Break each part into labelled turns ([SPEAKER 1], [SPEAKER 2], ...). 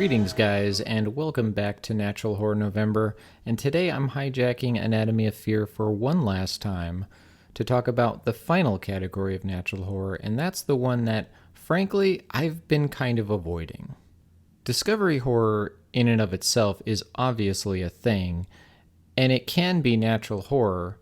[SPEAKER 1] Greetings, guys, and welcome back to Natural Horror November. And today I'm hijacking Anatomy of Fear for one last time to talk about the final category of natural horror, and that's the one that, frankly, I've been kind of avoiding. Discovery horror in and of itself is obviously a thing, and it can be natural horror,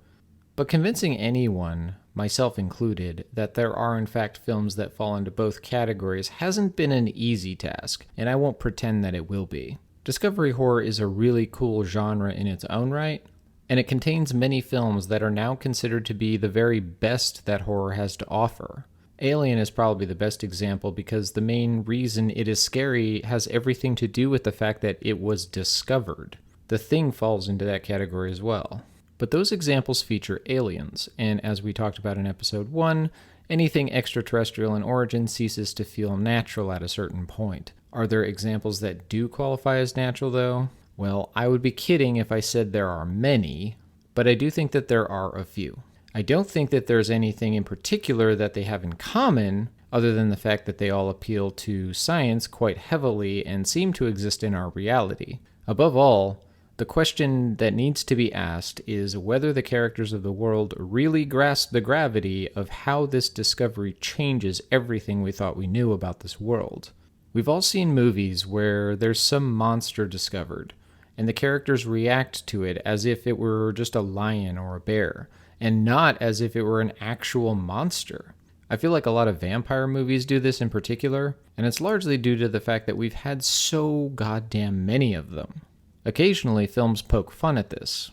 [SPEAKER 1] but convincing anyone, myself included, that there are in fact films that fall into both categories hasn't been an easy task, and I won't pretend that it will be. Discovery horror is a really cool genre in its own right, and it contains many films that are now considered to be the very best that horror has to offer. Alien is probably the best example because the main reason it is scary has everything to do with the fact that it was discovered. The Thing falls into that category as well. But those examples feature aliens, and as we talked about in episode 1, anything extraterrestrial in origin ceases to feel natural at a certain point. Are there examples that do qualify as natural, though? Well, I would be kidding if I said there are many, but I do think that there are a few. I don't think that there's anything in particular that they have in common, other than the fact that they all appeal to science quite heavily and seem to exist in our reality. Above all, the question that needs to be asked is whether the characters of the world really grasp the gravity of how this discovery changes everything we thought we knew about this world. We've all seen movies where there's some monster discovered, and the characters react to it as if it were just a lion or a bear, and not as if it were an actual monster. I feel like a lot of vampire movies do this in particular, and it's largely due to the fact that we've had so goddamn many of them. Occasionally, films poke fun at this.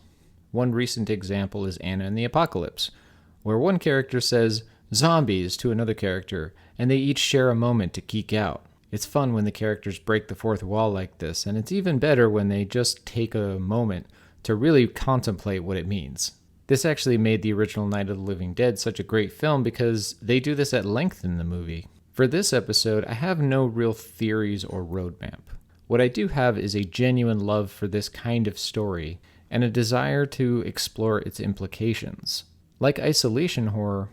[SPEAKER 1] One recent example is Anna and the Apocalypse, where one character says, "zombies" to another character, and they each share a moment to geek out. It's fun when the characters break the fourth wall like this, and it's even better when they just take a moment to really contemplate what it means. This actually made the original Night of the Living Dead such a great film because they do this at length in the movie. For this episode, I have no real theories or roadmap. What I do have is a genuine love for this kind of story and a desire to explore its implications. Like isolation horror,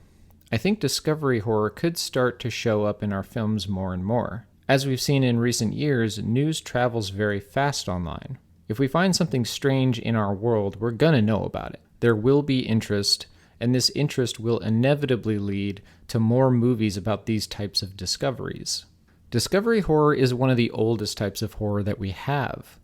[SPEAKER 1] I think discovery horror could start to show up in our films more and more. As we've seen in recent years, news travels very fast online. If we find something strange in our world, we're gonna know about it. There will be interest, and this interest will inevitably lead to more movies about these types of discoveries. Discovery horror is one of the oldest types of horror that we have.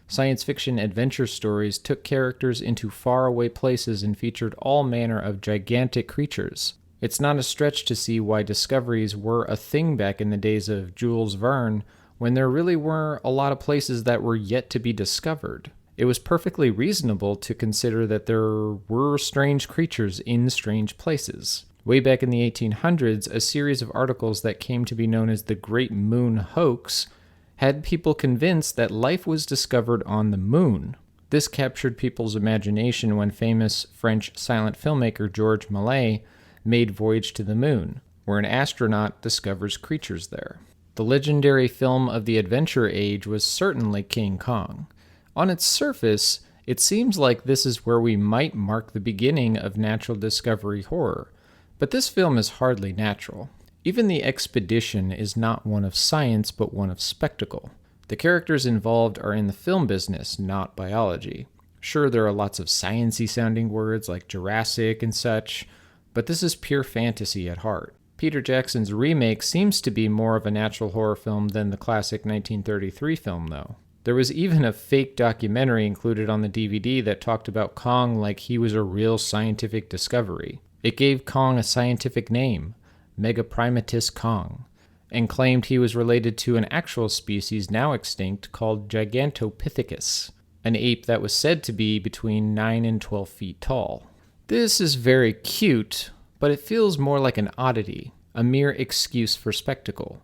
[SPEAKER 1] Science fiction adventure stories took characters into faraway places and featured all manner of gigantic creatures. It's not a stretch to see why discoveries were a thing back in the days of Jules Verne, when there really were a lot of places that were yet to be discovered. It was perfectly reasonable to consider that there were strange creatures in strange places. Way back in the 1800s, a series of articles that came to be known as the Great Moon Hoax had people convinced that life was discovered on the moon. This captured people's imagination when famous French silent filmmaker Georges Méliès made Voyage to the Moon, where an astronaut discovers creatures there. The legendary film of the adventure age was certainly King Kong. On its surface, it seems like this is where we might mark the beginning of natural discovery horror. But this film is hardly natural. Even the expedition is not one of science, but one of spectacle. The characters involved are in the film business, not biology. Sure, there are lots of sciencey sounding words like Jurassic and such, but this is pure fantasy at heart. Peter Jackson's remake seems to be more of a natural horror film than the classic 1933 film, though. There was even a fake documentary included on the DVD that talked about Kong like he was a real scientific discovery. It gave Kong a scientific name, Megaprimatus Kong, and claimed he was related to an actual species now extinct called Gigantopithecus, an ape that was said to be between 9 and 12 feet tall. This is very cute, but it feels more like an oddity, a mere excuse for spectacle.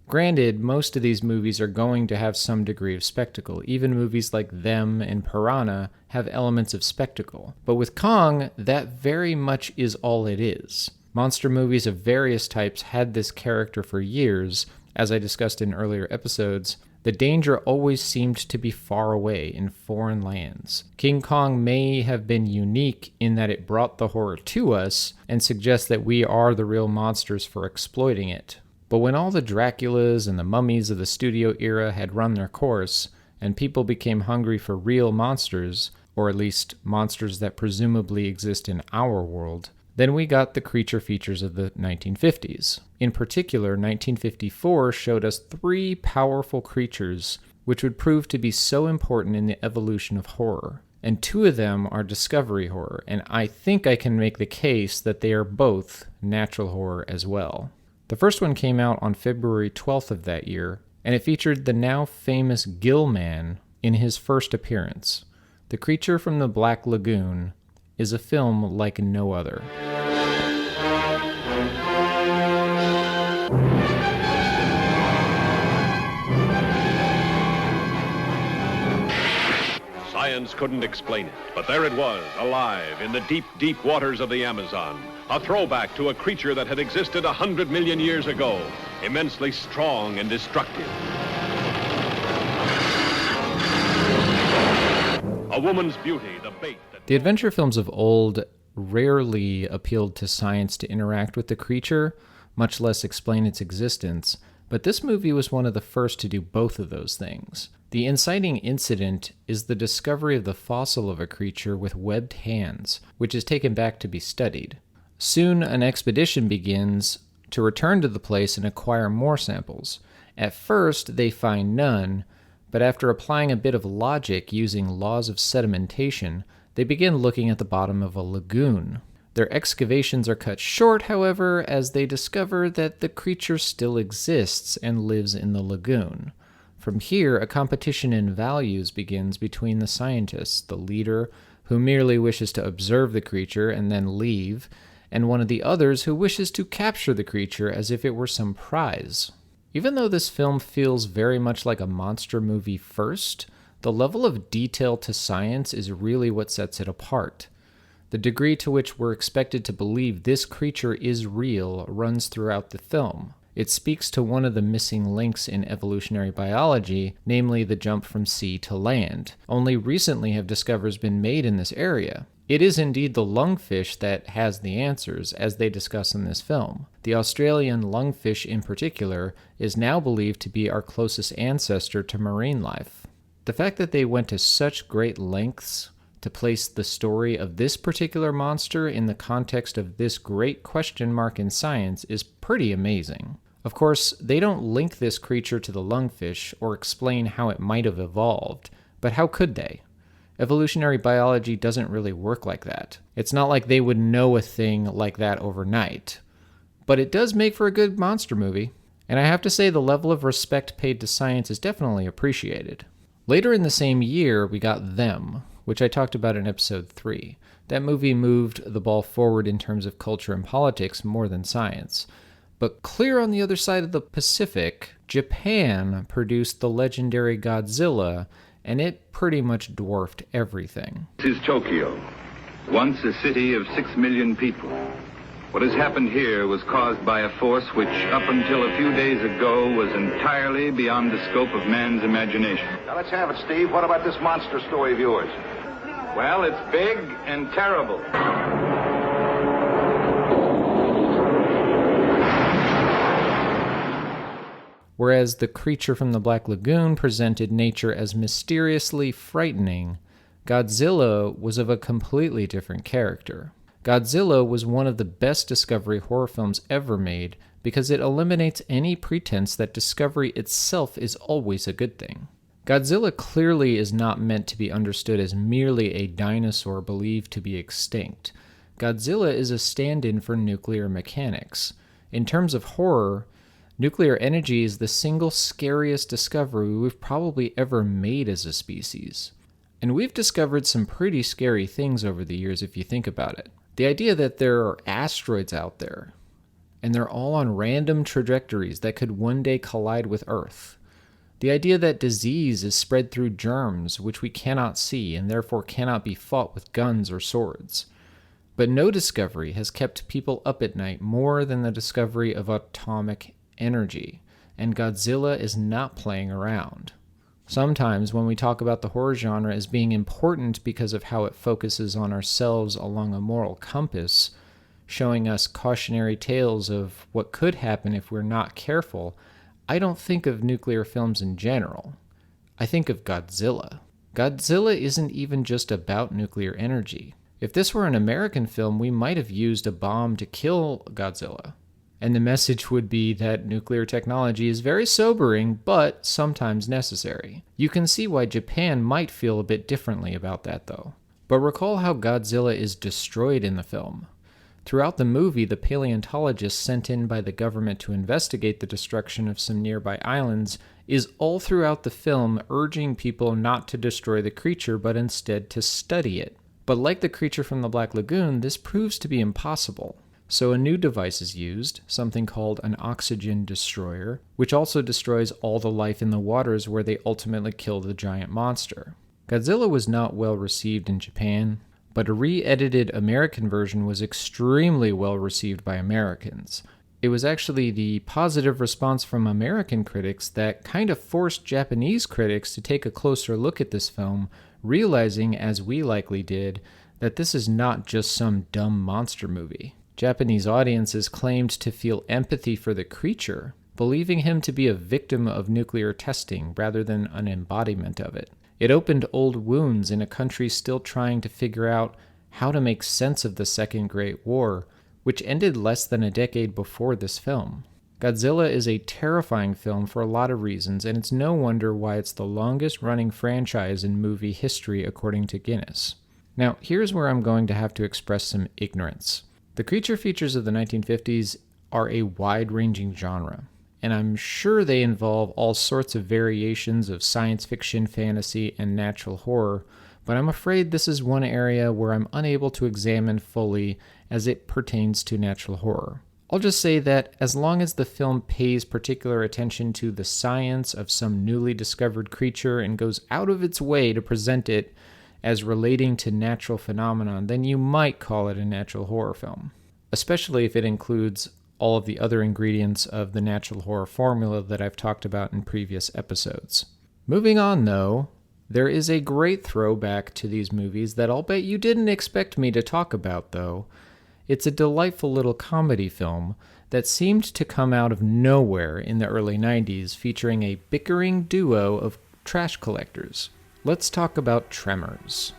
[SPEAKER 1] Granted, most of these movies are going to have some degree of spectacle. Even movies like Them and Piranha have elements of spectacle. But with Kong, that very much is all it is. Monster movies of various types had this character for years. As I discussed in earlier episodes, the danger always seemed to be far away in foreign lands. King Kong may have been unique in that it brought the horror to us and suggests that we are the real monsters for exploiting it. But when all the Draculas and the mummies of the studio era had run their course, and people became hungry for real monsters, or at least monsters that presumably exist in our world, then we got the creature features of the 1950s. In particular, 1954 showed us 3 powerful creatures which would prove to be so important in the evolution of horror. And 2 of them are discovery horror, and I think I can make the case that they are both natural horror as well. The first one came out on February 12th of that year, and it featured the now famous Gill Man in his first appearance. The Creature from the Black Lagoon is a film like no other.
[SPEAKER 2] Science couldn't explain it, but there it was, alive in the deep, deep waters of the Amazon. A throwback to a creature that had existed 100 million years ago, immensely strong and destructive. A woman's beauty, the bait that...
[SPEAKER 1] The adventure films of old rarely appealed to science to interact with the creature, much less explain its existence, but this movie was one of the first to do both of those things. The inciting incident is the discovery of the fossil of a creature with webbed hands, which is taken back to be studied. Soon, an expedition begins to return to the place and acquire more samples. At first, they find none, but after applying a bit of logic using laws of sedimentation, they begin looking at the bottom of a lagoon. Their excavations are cut short, however, as they discover that the creature still exists and lives in the lagoon. From here, a competition in values begins between the scientists, the leader, who merely wishes to observe the creature and then leave, and one of the others who wishes to capture the creature as if it were some prize. Even though this film feels very much like a monster movie first, the level of detail to science is really what sets it apart. The degree to which we're expected to believe this creature is real runs throughout the film. It speaks to one of the missing links in evolutionary biology, namely the jump from sea to land. Only recently have discoveries been made in this area. It is indeed the lungfish that has the answers, as they discuss in this film. The Australian lungfish in particular is now believed to be our closest ancestor to marine life. The fact that they went to such great lengths to place the story of this particular monster in the context of this great question mark in science is pretty amazing. Of course, they don't link this creature to the lungfish or explain how it might have evolved, but how could they? Evolutionary biology doesn't really work like that. It's not like they would know a thing like that overnight. But it does make for a good monster movie, and I have to say the level of respect paid to science is definitely appreciated. Later in the same year, we got Them, which I talked about in episode 3. That movie moved the ball forward in terms of culture and politics more than science. But clear on the other side of the Pacific, Japan produced the legendary Godzilla, and it pretty much dwarfed everything.
[SPEAKER 3] This is Tokyo, once a city of 6 million people. What has happened here was caused by a force which, up until a few days ago, was entirely beyond the scope of man's imagination.
[SPEAKER 4] Now let's have it, Steve. What about this monster story of yours?
[SPEAKER 3] Well, it's big and terrible.
[SPEAKER 1] Whereas The Creature from the Black Lagoon presented nature as mysteriously frightening, Godzilla was of a completely different character. Godzilla was one of the best discovery horror films ever made because it eliminates any pretense that discovery itself is always a good thing. Godzilla clearly is not meant to be understood as merely a dinosaur believed to be extinct. Godzilla is a stand-in for nuclear mechanics. In terms of horror, nuclear energy is the single scariest discovery we've probably ever made as a species. And we've discovered some pretty scary things over the years if you think about it. The idea that there are asteroids out there, and they're all on random trajectories that could one day collide with Earth. The idea that disease is spread through germs, which we cannot see and therefore cannot be fought with guns or swords. But no discovery has kept people up at night more than the discovery of atomic energy, and Godzilla is not playing around. Sometimes when we talk about the horror genre as being important because of how it focuses on ourselves along a moral compass, showing us cautionary tales of what could happen if we're not careful, I don't think of nuclear films in general. I think of Godzilla. Godzilla isn't even just about nuclear energy. If this were an American film, we might have used a bomb to kill Godzilla. And the message would be that nuclear technology is very sobering, but sometimes necessary. You can see why Japan might feel a bit differently about that, though. But recall how Godzilla is destroyed in the film. Throughout the movie, the paleontologist sent in by the government to investigate the destruction of some nearby islands is all throughout the film urging people not to destroy the creature, but instead to study it. But like the creature from the Black Lagoon, this proves to be impossible. So a new device is used, something called an oxygen destroyer, which also destroys all the life in the waters where they ultimately kill the giant monster. Godzilla was not well received in Japan, but a re-edited American version was extremely well received by Americans. It was actually the positive response from American critics that kind of forced Japanese critics to take a closer look at this film, realizing, as we likely did, that this is not just some dumb monster movie. Japanese audiences claimed to feel empathy for the creature, believing him to be a victim of nuclear testing rather than an embodiment of it. It opened old wounds in a country still trying to figure out how to make sense of the Second Great War, which ended less than a decade before this film. Godzilla is a terrifying film for a lot of reasons, and it's no wonder why it's the longest-running franchise in movie history according to Guinness. Now, here's where I'm going to have to express some ignorance. The creature features of the 1950s are a wide-ranging genre, and I'm sure they involve all sorts of variations of science fiction, fantasy, and natural horror, but I'm afraid this is one area where I'm unable to examine fully as it pertains to natural horror. I'll just say that as long as the film pays particular attention to the science of some newly discovered creature and goes out of its way to present it as relating to natural phenomenon, then you might call it a natural horror film, especially if it includes all of the other ingredients of the natural horror formula that I've talked about in previous episodes. Moving on, though, there is a great throwback to these movies that I'll bet you didn't expect me to talk about, though. It's a delightful little comedy film that seemed to come out of nowhere in the early 90s, featuring a bickering duo of trash collectors. Let's talk about Tremors.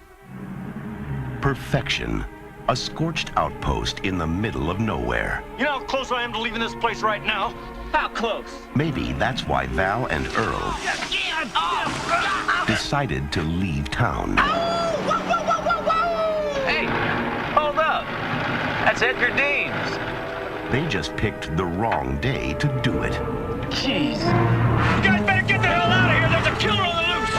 [SPEAKER 5] Perfection. A scorched outpost in the middle of nowhere.
[SPEAKER 6] You know how close I am to leaving this place right now? How close?
[SPEAKER 5] Maybe that's why Val and Earl decided to leave town.
[SPEAKER 6] Hey, hold up. That's Edgar Deans.
[SPEAKER 5] They just picked the wrong day to do it.
[SPEAKER 6] Jeez. You guys better get the hell out of here. There's a killer on the loose.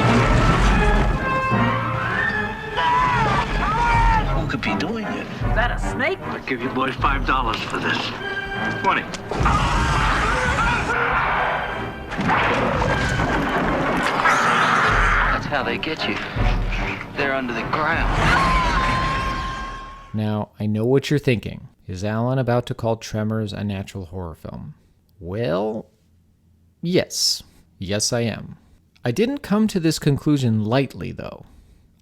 [SPEAKER 6] Who could be doing it?
[SPEAKER 7] Is that a snake?
[SPEAKER 6] I'll give you boys $5 for this. 20. That's how they get you. They're under the ground.
[SPEAKER 1] Now, I know what you're thinking. Is Alan about to call Tremors a natural horror film? Well, yes. Yes, I am. I didn't come to this conclusion lightly, though.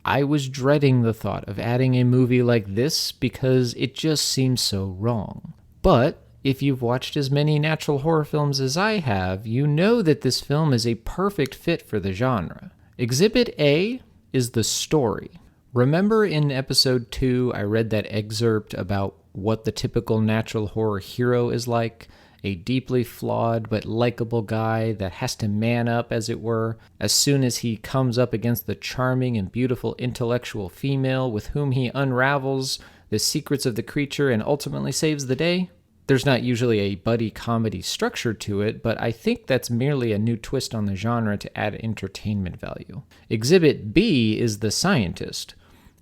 [SPEAKER 1] I was dreading the thought of adding a movie like this because it just seems so wrong. But if you've watched as many natural horror films as I have, you know that this film is a perfect fit for the genre. Exhibit A is the story. Remember in episode 2, I read that excerpt about what the typical natural horror hero is like? A deeply flawed but likable guy that has to man up, as it were, as soon as he comes up against the charming and beautiful intellectual female with whom he unravels the secrets of the creature and ultimately saves the day. There's not usually a buddy comedy structure to it, but I think that's merely a new twist on the genre to add entertainment value. Exhibit B is the scientist.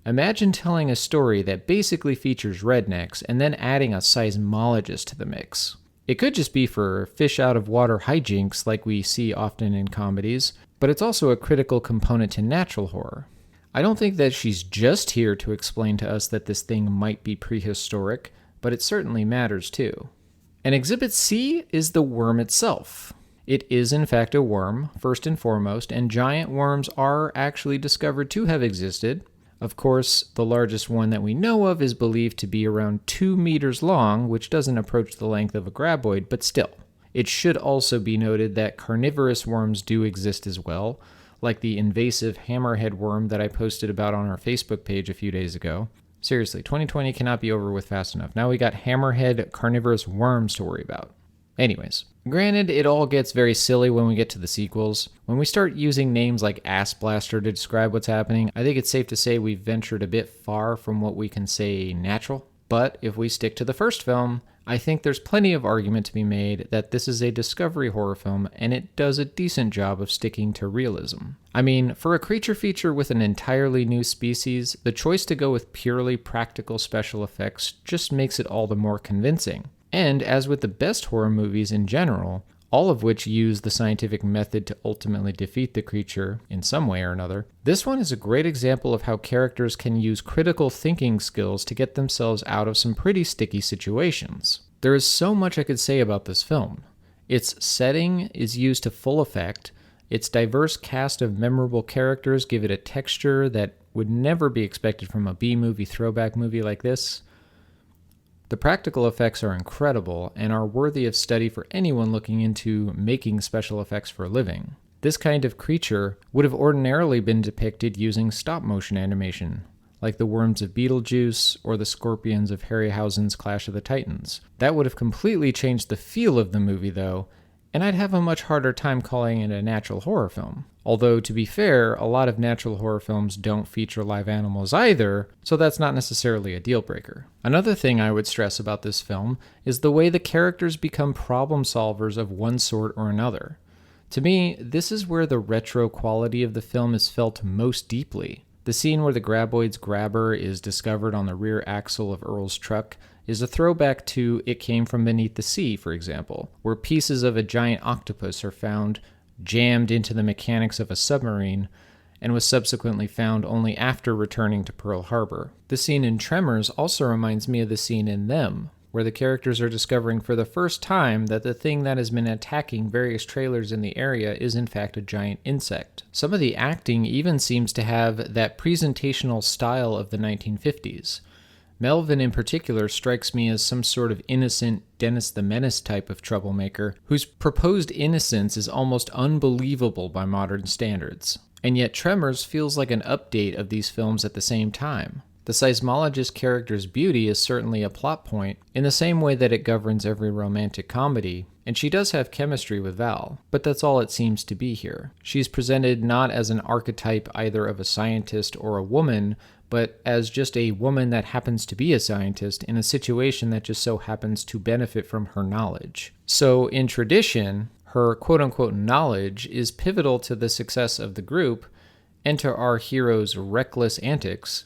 [SPEAKER 1] Imagine telling a story that basically features rednecks and then adding a seismologist to the mix. It could just be for fish out of water hijinks like we see often in comedies, but it's also a critical component to natural horror. I don't think that she's just here to explain to us that this thing might be prehistoric, but it certainly matters too. And Exhibit C is the worm itself. It is in fact a worm, first and foremost, and giant worms are actually discovered to have existed. Of course, the largest one that we know of is believed to be around 2 meters long, which doesn't approach the length of a graboid, but still. It should also be noted that carnivorous worms do exist as well, like the invasive hammerhead worm that I posted about on our Facebook page a few days ago. Seriously, 2020 cannot be over with fast enough. Now we got hammerhead carnivorous worms to worry about. Anyways, granted, it all gets very silly when we get to the sequels. When we start using names like Ass Blaster to describe what's happening, I think it's safe to say we've ventured a bit far from what we can say natural. But if we stick to the first film, I think there's plenty of argument to be made that this is a discovery horror film and it does a decent job of sticking to realism. I mean, for a creature feature with an entirely new species, the choice to go with purely practical special effects just makes it all the more convincing. And as with the best horror movies in general, all of which use the scientific method to ultimately defeat the creature in some way or another, this one is a great example of how characters can use critical thinking skills to get themselves out of some pretty sticky situations. There is so much I could say about this film. Its setting is used to full effect, its diverse cast of memorable characters give it a texture that would never be expected from a B-movie throwback movie like this. The practical effects are incredible and are worthy of study for anyone looking into making special effects for a living. This kind of creature would have ordinarily been depicted using stop-motion animation, like the worms of Beetlejuice or the scorpions of Harryhausen's Clash of the Titans. That would have completely changed the feel of the movie, though, and I'd have a much harder time calling it a natural horror film. Although, to be fair, a lot of natural horror films don't feature live animals either, so that's not necessarily a deal breaker. Another thing I would stress about this film is the way the characters become problem solvers of one sort or another. To me, this is where the retro quality of the film is felt most deeply. The scene where the graboid's grabber is discovered on the rear axle of Earl's truck is a throwback to It Came From Beneath the Sea, for example, where pieces of a giant octopus are found jammed into the mechanics of a submarine and was subsequently found only after returning to Pearl Harbor. The scene in Tremors also reminds me of the scene in Them, where the characters are discovering for the first time that the thing that has been attacking various trailers in the area is in fact a giant insect. Some of the acting even seems to have that presentational style of the 1950s. Melvin in particular strikes me as some sort of innocent Dennis the Menace type of troublemaker, whose proposed innocence is almost unbelievable by modern standards. And yet Tremors feels like an update of these films at the same time. The seismologist character's beauty is certainly a plot point, in the same way that it governs every romantic comedy, and she does have chemistry with Val, but that's all it seems to be here. She's presented not as an archetype either of a scientist or a woman, but as just a woman that happens to be a scientist in a situation that just so happens to benefit from her knowledge. So in tradition, her quote-unquote knowledge is pivotal to the success of the group and to our hero's reckless antics,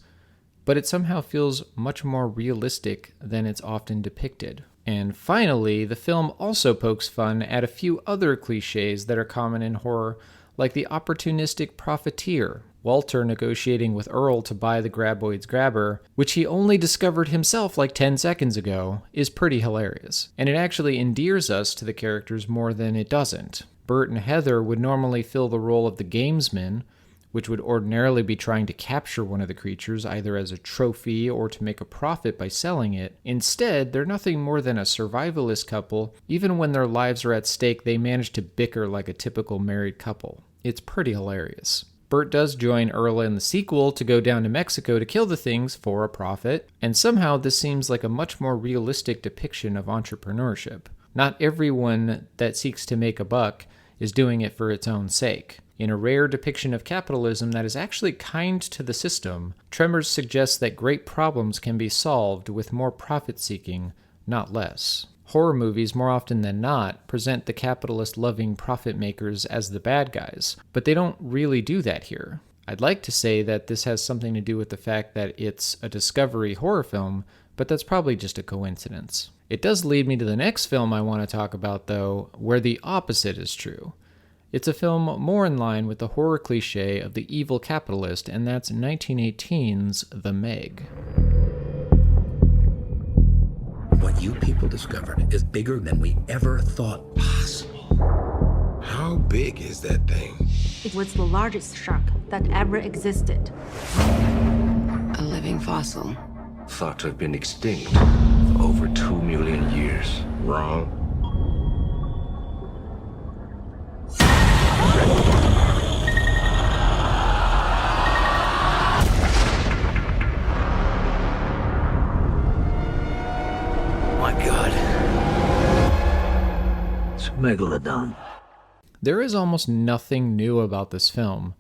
[SPEAKER 1] but it somehow feels much more realistic than it's often depicted. And finally, the film also pokes fun at a few other cliches that are common in horror, like the opportunistic profiteer, Walter negotiating with Earl to buy the graboid's grabber, which he only discovered himself like 10 seconds ago, is pretty hilarious. And it actually endears us to the characters more than it doesn't. Bert and Heather would normally fill the role of the gamesman, which would ordinarily be trying to capture one of the creatures either as a trophy or to make a profit by selling it. Instead, they're nothing more than a survivalist couple. Even when their lives are at stake, they manage to bicker like a typical married couple. It's pretty hilarious. Bert does join Earl in the sequel to go down to Mexico to kill the things for a profit, and somehow this seems like a much more realistic depiction of entrepreneurship. Not everyone that seeks to make a buck is doing it for its own sake. In a rare depiction of capitalism that is actually kind to the system, Tremors suggests that great problems can be solved with more profit-seeking, not less. Horror movies, more often than not, present the capitalist-loving profit makers as the bad guys, but they don't really do that here. I'd like to say that this has something to do with the fact that it's a discovery horror film, but that's probably just a coincidence. It does lead me to the next film I want to talk about, though, where the opposite is true. It's a film more in line with the horror cliche of the evil capitalist, and that's 1918's The Meg.
[SPEAKER 7] What you people discovered is bigger than we ever thought possible.
[SPEAKER 8] How big is that thing?
[SPEAKER 9] It was the largest shark that ever existed.
[SPEAKER 8] living fossil.
[SPEAKER 5] Thought to have been extinct for over 2 million years. Wrong.
[SPEAKER 7] My God. It's a megalodon.
[SPEAKER 1] There is almost nothing new about this film,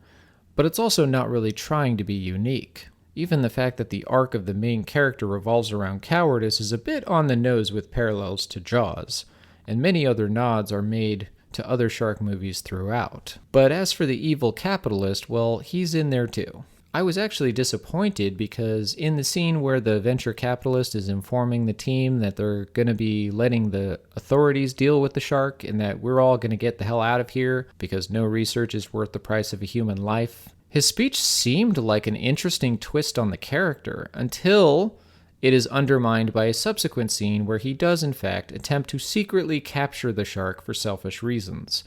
[SPEAKER 1] but it's also not really trying to be unique. Even the fact that the arc of the main character revolves around cowardice is a bit on the nose with parallels to Jaws, and many other nods are made to other shark movies throughout. But as for the evil capitalist, well, he's in there too. I was actually disappointed because in the scene where the venture capitalist is informing the team that they're going to be letting the authorities deal with the shark and that we're all going to get the hell out of here because no research is worth the price of a human life, his speech seemed like an interesting twist on the character until it is undermined by a subsequent scene where he does in fact attempt to secretly capture the shark for selfish reasons.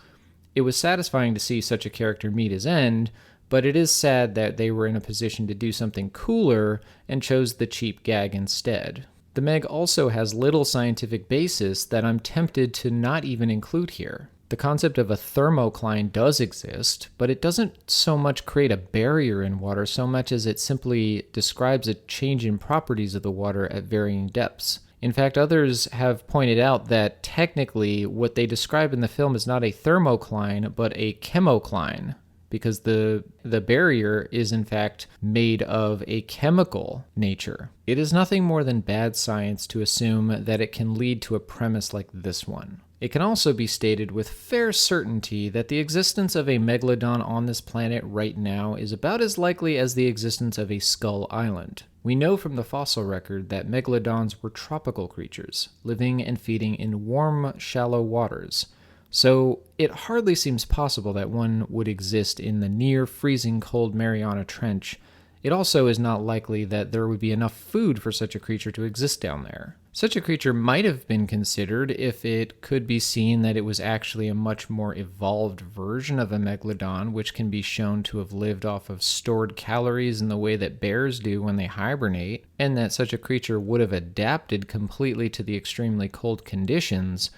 [SPEAKER 1] It was satisfying to see such a character meet his end, but it is sad that they were in a position to do something cooler and chose the cheap gag instead. The Meg also has little scientific basis that I'm tempted to not even include here. The concept of a thermocline does exist, but it doesn't so much create a barrier in water so much as it simply describes a change in properties of the water at varying depths. In fact, others have pointed out that technically what they describe in the film is not a thermocline, but a chemocline, because the barrier is in fact made of a chemical nature. It is nothing more than bad science to assume that it can lead to a premise like this one. It can also be stated with fair certainty that the existence of a megalodon on this planet right now is about as likely as the existence of a Skull Island. We know from the fossil record that megalodons were tropical creatures, living and feeding in warm, shallow waters. So it hardly seems possible that one would exist in the near freezing cold Mariana Trench. It also is not likely that there would be enough food for such a creature to exist down there. Such a creature might have been considered if it could be seen that it was actually a much more evolved version of a megalodon, which can be shown to have lived off of stored calories in the way that bears do when they hibernate, and that such a creature would have adapted completely to the extremely cold conditions.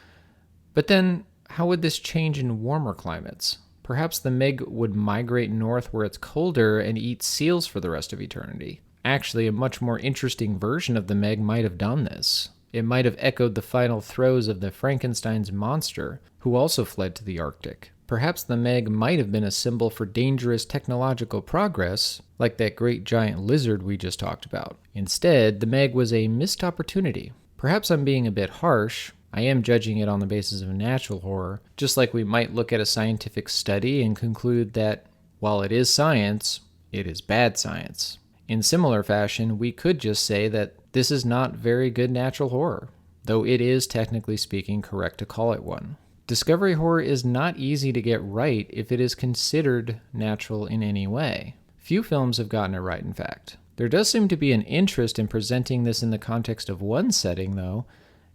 [SPEAKER 1] But then, how would this change in warmer climates? Perhaps the Meg would migrate north where it's colder and eat seals for the rest of eternity. Actually, a much more interesting version of the Meg might have done this. It might have echoed the final throes of the Frankenstein's monster, who also fled to the Arctic. Perhaps the Meg might have been a symbol for dangerous technological progress, like that great giant lizard we just talked about. Instead, the Meg was a missed opportunity. Perhaps I'm being a bit harsh. I am judging it on the basis of natural horror, just like we might look at a scientific study and conclude that, while it is science, it is bad science. In similar fashion, we could just say that this is not very good natural horror, though it is technically speaking correct to call it one. Discovery horror is not easy to get right if it is considered natural in any way. Few films have gotten it right, in fact. There does seem to be an interest in presenting this in the context of one setting, though,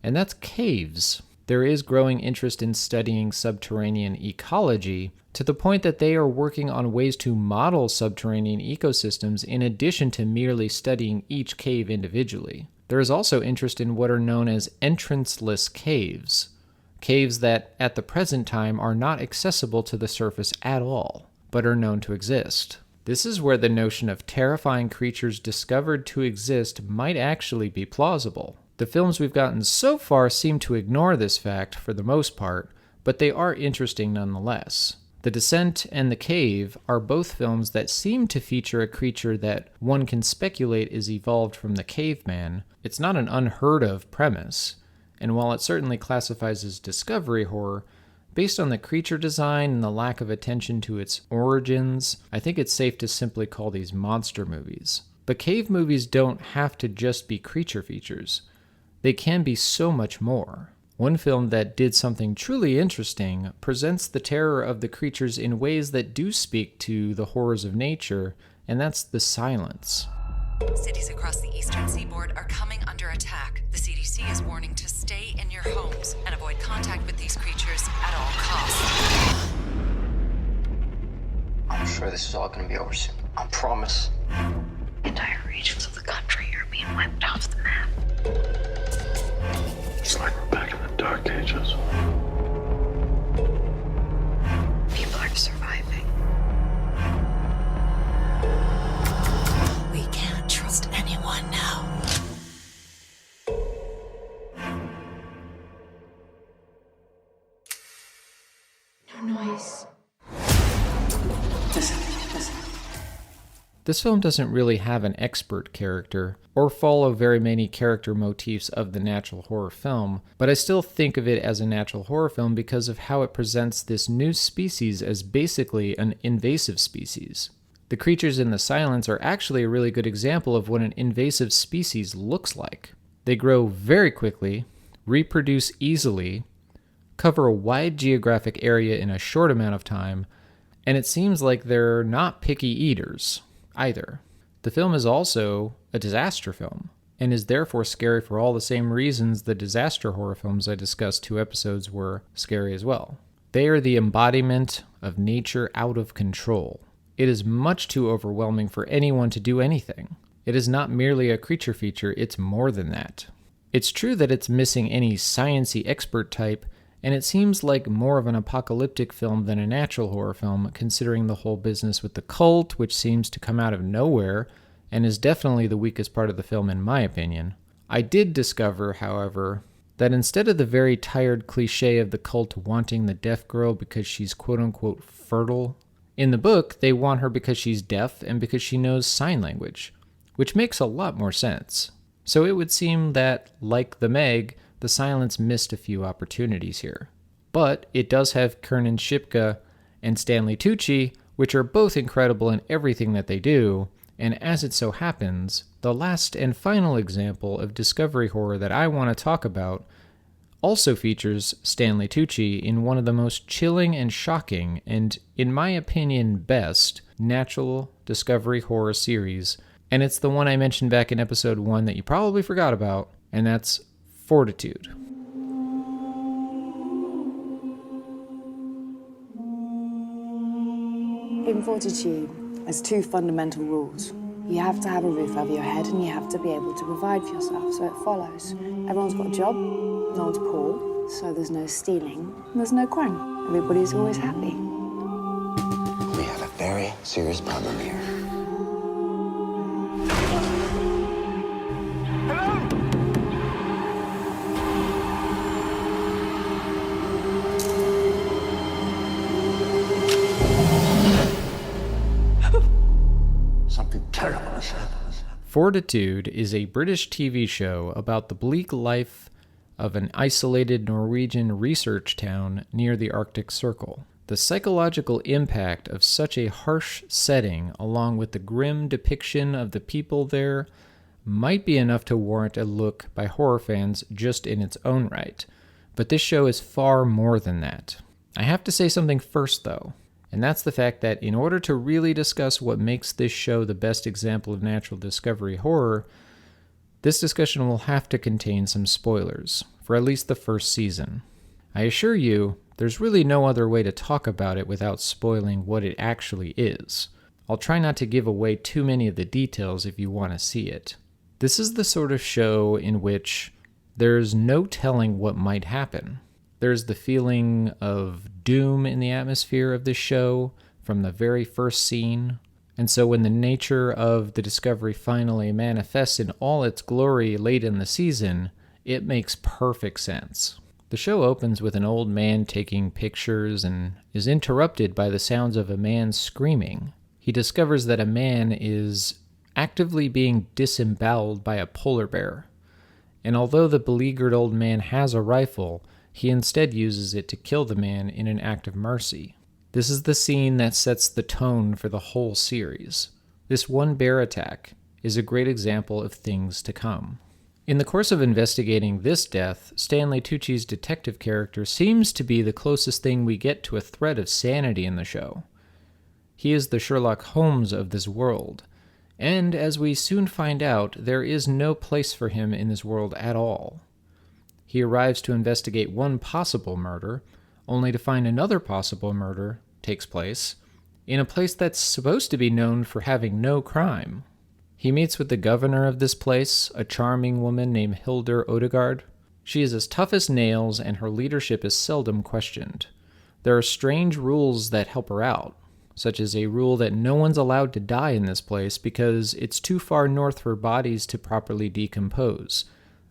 [SPEAKER 1] and that's caves. There is growing interest in studying subterranean ecology to the point that they are working on ways to model subterranean ecosystems in addition to merely studying each cave individually. There is also interest in what are known as entrance-less caves, caves that at the present time are not accessible to the surface at all, but are known to exist. This is where the notion of terrifying creatures discovered to exist might actually be plausible. The films we've gotten so far seem to ignore this fact for the most part, but they are interesting nonetheless. The Descent and The Cave are both films that seem to feature a creature that one can speculate is evolved from the caveman. It's not an unheard of premise, and while it certainly classifies as discovery horror, based on the creature design and the lack of attention to its origins, I think it's safe to simply call these monster movies. But cave movies don't have to just be creature features. They can be so much more. One film that did something truly interesting presents the terror of the creatures in ways that do speak to the horrors of nature, and that's The Silence.
[SPEAKER 9] Cities across the eastern seaboard are coming under attack. The CDC is warning to stay in your homes and avoid contact with these creatures at all costs.
[SPEAKER 10] I'm sure this is all gonna be over soon. I promise.
[SPEAKER 9] Entire regions of the country
[SPEAKER 8] been wiped off the map.
[SPEAKER 5] It's like we're back in the Dark Ages.
[SPEAKER 8] People are surviving.
[SPEAKER 9] We can't trust anyone now.
[SPEAKER 8] No noise.
[SPEAKER 9] Listen.
[SPEAKER 1] This film doesn't really have an expert character, or follow very many character motifs of the natural horror film, but I still think of it as a natural horror film because of how it presents this new species as basically an invasive species. The creatures in the Silence are actually a really good example of what an invasive species looks like. They grow very quickly, reproduce easily, cover a wide geographic area in a short amount of time, and it seems like they're not picky eaters either. The film is also a disaster film, and is therefore scary for all the same reasons the disaster horror films I discussed 2 episodes were scary as well. They are the embodiment of nature out of control. It is much too overwhelming for anyone to do anything. It is not merely a creature feature, it's more than that. It's true that it's missing any science-y expert type, and it seems like more of an apocalyptic film than a natural horror film, considering the whole business with the cult, which seems to come out of nowhere, and is definitely the weakest part of the film in my opinion. I did discover, however, that instead of the very tired cliche of the cult wanting the deaf girl because she's quote-unquote fertile, in the book they want her because she's deaf and because she knows sign language, which makes a lot more sense. So it would seem that, like The Meg, The Silence missed a few opportunities here. But it does have Kernan Shipka and Stanley Tucci, which are both incredible in everything that they do, and as it so happens, the last and final example of discovery horror that I want to talk about also features Stanley Tucci in one of the most chilling and shocking, and in my opinion best, natural discovery horror series, and it's the one I mentioned back in episode 1 that you probably forgot about, and that's Fortitude.
[SPEAKER 10] In Fortitude, there's 2 fundamental rules. You have to have a roof over your head and you have to be able to provide for yourself, so it follows. Everyone's got a job, no one's poor, so there's no stealing, and there's no crime. Everybody's always happy.
[SPEAKER 11] We have a very serious problem here.
[SPEAKER 7] Something terrible has happened.
[SPEAKER 1] Fortitude is a British TV show about the bleak life of an isolated Norwegian research town near the Arctic Circle. The psychological impact of such a harsh setting, along with the grim depiction of the people there, might be enough to warrant a look by horror fans just in its own right. But this show is far more than that. I have to say something first, though. And that's the fact that in order to really discuss what makes this show the best example of natural discovery horror, this discussion will have to contain some spoilers, for at least the first season. I assure you, there's really no other way to talk about it without spoiling what it actually is. I'll try not to give away too many of the details if you want to see it. This is the sort of show in which there's no telling what might happen. There's the feeling of doom in the atmosphere of this show from the very first scene. And so when the nature of the discovery finally manifests in all its glory late in the season, it makes perfect sense. The show opens with an old man taking pictures and is interrupted by the sounds of a man screaming. He discovers that a man is actively being disemboweled by a polar bear. And although the beleaguered old man has a rifle, he instead uses it to kill the man in an act of mercy. This is the scene that sets the tone for the whole series. This one bear attack is a great example of things to come. In the course of investigating this death, Stanley Tucci's detective character seems to be the closest thing we get to a thread of sanity in the show. He is the Sherlock Holmes of this world, and as we soon find out, there is no place for him in this world at all. He arrives to investigate one possible murder, only to find another possible murder takes place in a place that's supposed to be known for having no crime. He meets with the governor of this place, a charming woman named Hildur Odegaard. She is as tough as nails, and her leadership is seldom questioned. There are strange rules that help her out, such as a rule that no one's allowed to die in this place because it's too far north for bodies to properly decompose,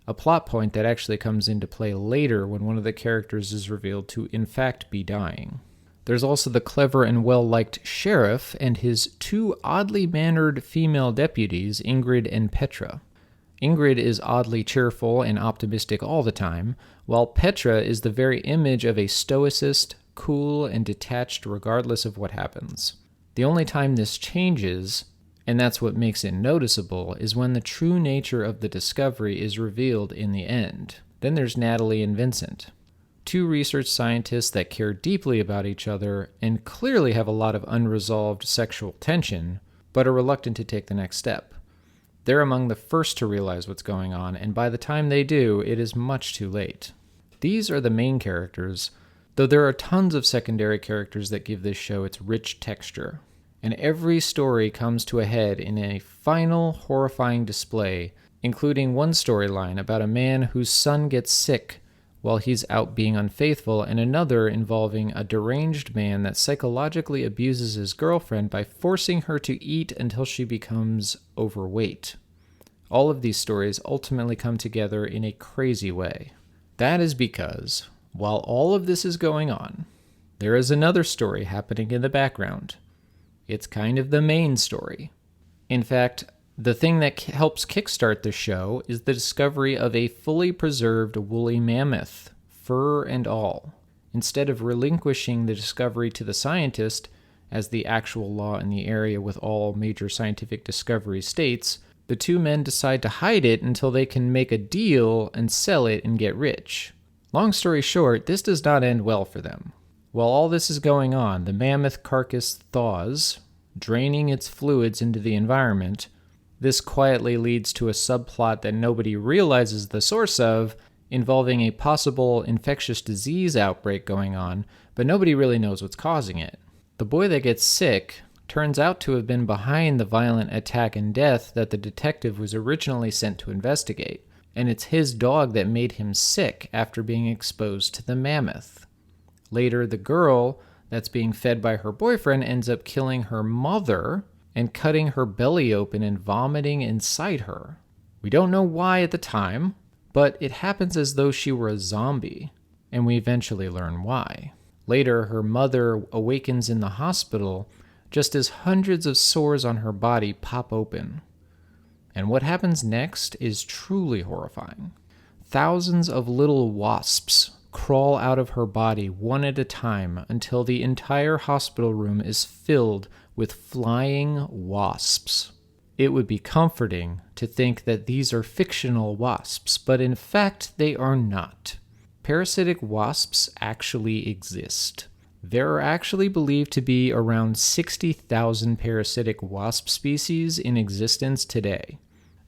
[SPEAKER 1] a plot point that actually comes into play later when one of the characters is revealed to in fact be dying. There's also the clever and well-liked sheriff and his two oddly mannered female deputies, Ingrid and Petra. Ingrid is oddly cheerful and optimistic all the time, while Petra is the very image of a stoicist, cool and detached regardless of what happens. The only time this changes, and that's what makes it noticeable, is when the true nature of the discovery is revealed in the end. Then there's Natalie and Vincent, two research scientists that care deeply about each other and clearly have a lot of unresolved sexual tension, but are reluctant to take the next step. They're among the first to realize what's going on, and by the time they do, it is much too late. These are the main characters, though there are tons of secondary characters that give this show its rich texture. And every story comes to a head in a final, horrifying display, including one storyline about a man whose son gets sick while he's out being unfaithful, and another involving a deranged man that psychologically abuses his girlfriend by forcing her to eat until she becomes overweight. All of these stories ultimately come together in a crazy way. That is because, while all of this is going on, there is another story happening in the background. It's kind of the main story. In fact, the thing that helps kickstart the show is the discovery of a fully preserved woolly mammoth, fur and all. Instead of relinquishing the discovery to the scientist, as the actual law in the area with all major scientific discoveries states, the two men decide to hide it until they can make a deal and sell it and get rich. Long story short, this does not end well for them. While all this is going on, the mammoth carcass thaws, draining its fluids into the environment. This quietly leads to a subplot that nobody realizes the source of, involving a possible infectious disease outbreak going on, but nobody really knows what's causing it. The boy that gets sick turns out to have been behind the violent attack and death that the detective was originally sent to investigate, and it's his dog that made him sick after being exposed to the mammoth. Later, the girl that's being fed by her boyfriend ends up killing her mother and cutting her belly open and vomiting inside her. We don't know why at the time, but it happens as though she were a zombie, and we eventually learn why. Later, her mother awakens in the hospital just as hundreds of sores on her body pop open. And what happens next is truly horrifying. Thousands of little wasps crawl out of her body one at a time until the entire hospital room is filled with flying wasps. It would be comforting to think that these are fictional wasps, but in fact they are not. Parasitic wasps actually exist. There are actually believed to be around 60,000 parasitic wasp species in existence today.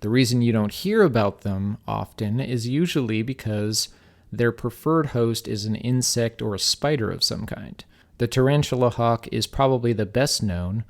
[SPEAKER 1] The reason you don't hear about them often is usually because their preferred host is an insect or a spider of some kind. The tarantula hawk is probably the best known,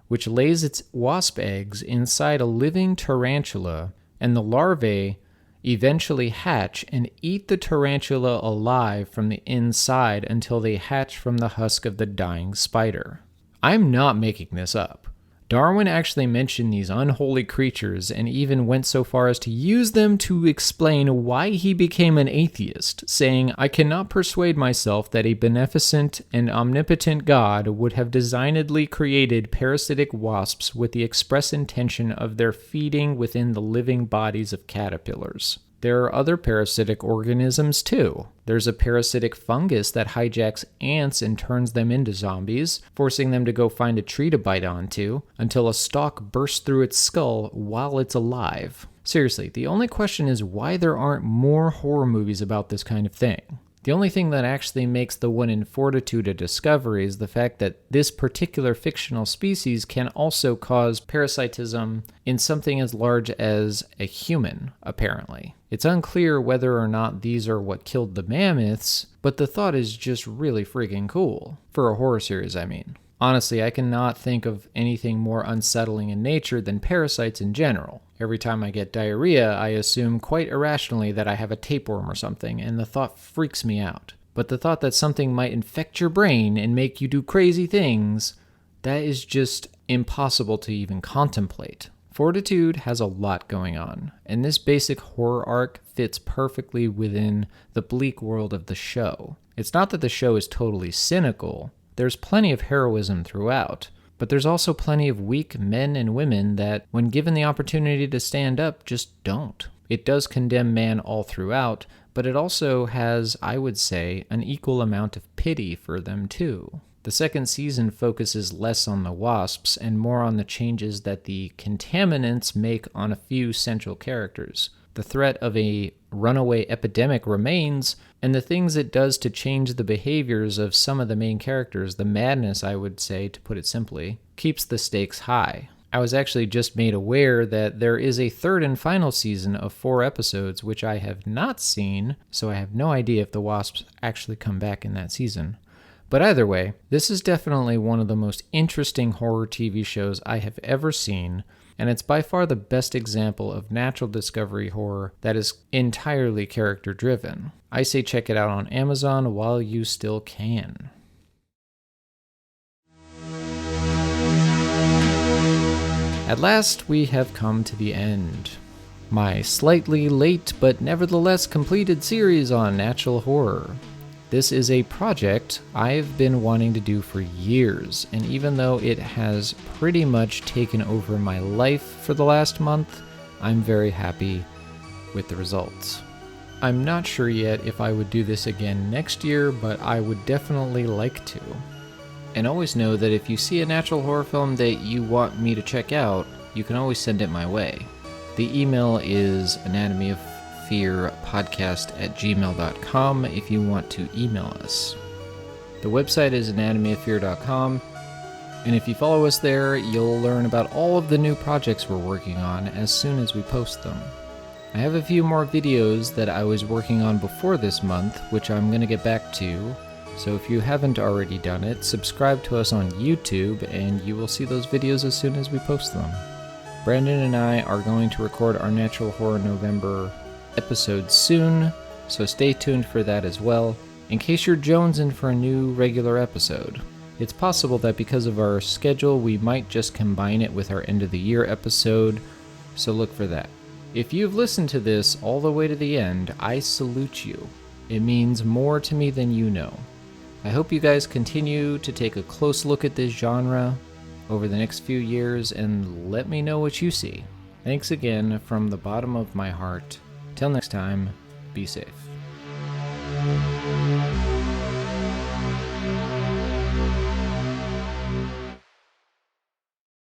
[SPEAKER 1] which lays its wasp eggs inside a living tarantula, and the larvae eventually hatch and eat the tarantula alive from the inside until they hatch from the husk of the dying spider. I'm not making this up. Darwin actually mentioned these unholy creatures and even went so far as to use them to explain why he became an atheist, saying, "I cannot persuade myself that a beneficent and omnipotent God would have designedly created parasitic wasps with the express intention of their feeding within the living bodies of caterpillars." There are other parasitic organisms too. There's a parasitic fungus that hijacks ants and turns them into zombies, forcing them to go find a tree to bite onto, until a stalk bursts through its skull while it's alive. Seriously, the only question is why there aren't more horror movies about this kind of thing. The only thing that actually makes the one in Fortitude a discovery is the fact that this particular fictional species can also cause parasitism in something as large as a human, apparently. It's unclear whether or not these are what killed the mammoths, but the thought is just really freaking cool. For a horror series, I mean. Honestly, I cannot think of anything more unsettling in nature than parasites in general. Every time I get diarrhea, I assume quite irrationally that I have a tapeworm or something, and the thought freaks me out. But the thought that something might infect your brain and make you do crazy things, that is just impossible to even contemplate. Fortitude has a lot going on, and this basic horror arc fits perfectly within the bleak world of the show. It's not that the show is totally cynical. There's plenty of heroism throughout, but there's also plenty of weak men and women that, when given the opportunity to stand up, just don't. It does condemn man all throughout, but it also has, I would say, an equal amount of pity for them too. The second season focuses less on the wasps and more on the changes that the contaminants make on a few central characters. The threat of a runaway epidemic remains, and the things it does to change the behaviors of some of the main characters, the madness, I would say, to put it simply, keeps the stakes high. I was actually just made aware that there is a third and final season of 4 episodes, which I have not seen, so I have no idea if the wasps actually come back in that season. But either way, this is definitely one of the most interesting horror TV shows I have ever seen, and it's by far the best example of natural discovery horror that is entirely character-driven. I say check it out on Amazon while you still can. At last, we have come to the end. My slightly late but nevertheless completed series on natural horror. This is a project I've been wanting to do for years, and even though it has pretty much taken over my life for the last month, I'm very happy with the results. I'm not sure yet if I would do this again next year, but I would definitely like to. And always know that if you see a natural horror film that you want me to check out, you can always send it my way. The email is anatomyofearpodcast@gmail.com if you want to email us. The website is anatomyofear.com, and if you follow us there, you'll learn about all of the new projects we're working on as soon as we post them. I have a few more videos that I was working on before this month, which I'm going to get back to, so if you haven't already done it, subscribe to us on YouTube and you will see those videos as soon as we post them. Brandon and I are going to record our Natural Horror November episode soon, so stay tuned for that as well, in case you're jonesing for a new regular episode. It's possible that because of our schedule, we might just combine it with our end of the year episode, so look for that. If you've listened to this all the way to the end, I salute you. It means more to me than you know. I hope you guys continue to take a close look at this genre over the next few years and let me know what you see. Thanks again from the bottom of my heart. Till next time, be safe.